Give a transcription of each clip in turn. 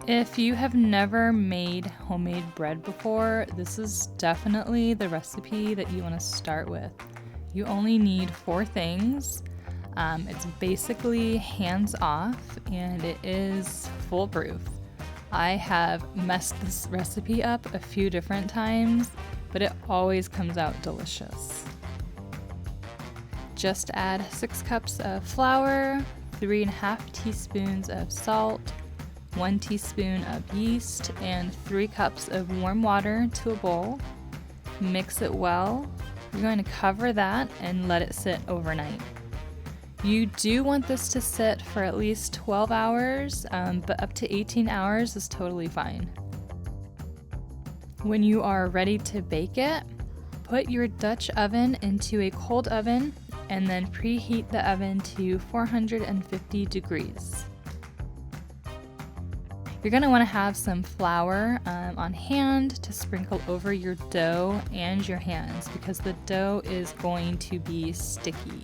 If you have never made homemade bread before, this is definitely the recipe that you want to start with. You only need 4 things. It's basically hands off and it is foolproof. I have messed this recipe up a few different times, but it always comes out delicious. Just add 6 cups of flour, 3.5 teaspoons of salt, 1 teaspoon of yeast, and 3 cups of warm water to a bowl. Mix it well. You're going to cover that and let it sit overnight. You do want this to sit for at least 12 hours, but up to 18 hours is totally fine. When you are ready to bake it, put your Dutch oven into a cold oven and then preheat the oven to 450 degrees. You're going to want to have some flour on hand to sprinkle over your dough and your hands because the dough is going to be sticky.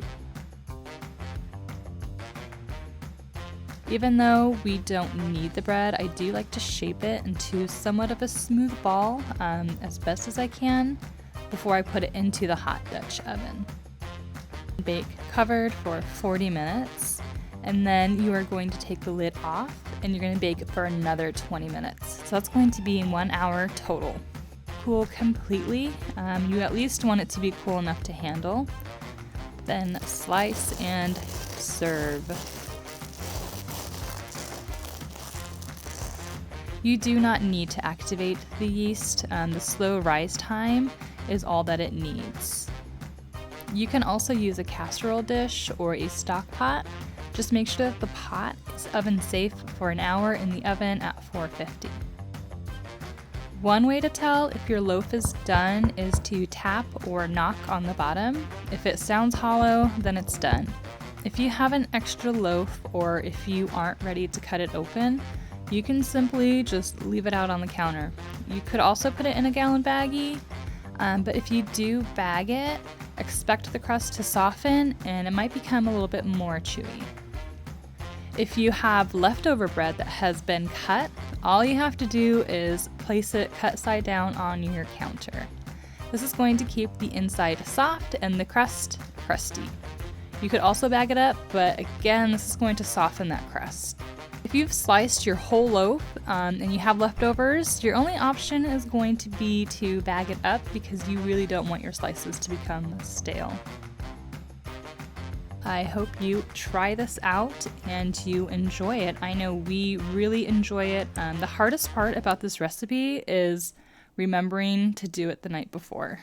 Even though we don't need the bread, I do like to shape it into somewhat of a smooth ball as best as I can before I put it into the hot Dutch oven. Bake covered for 40 minutes, and then you are going to take the lid off and you're going to bake for another 20 minutes. So that's going to be 1 hour total. Cool completely. You at least want it to be cool enough to handle. Then slice and serve. You do not need to activate the yeast. The slow rise time is all that it needs. You can also use a casserole dish or a stock pot. Just make sure that the pot is oven safe for an hour in the oven at 450. One way to tell if your loaf is done is to tap or knock on the bottom. If it sounds hollow, then it's done. If you have an extra loaf or if you aren't ready to cut it open, you can simply just leave it out on the counter. You could also put it in a gallon baggie, but if you do bag it, expect the crust to soften and it might become a little bit more chewy. If you have leftover bread that has been cut, all you have to do is place it cut side down on your counter. This is going to keep the inside soft and the crust crusty. You could also bag it up, but again, this is going to soften that crust. If you've sliced your whole loaf and you have leftovers, your only option is going to be to bag it up because you really don't want your slices to become stale. I hope you try this out and you enjoy it. I know we really enjoy it. The hardest part about this recipe is remembering to do it the night before.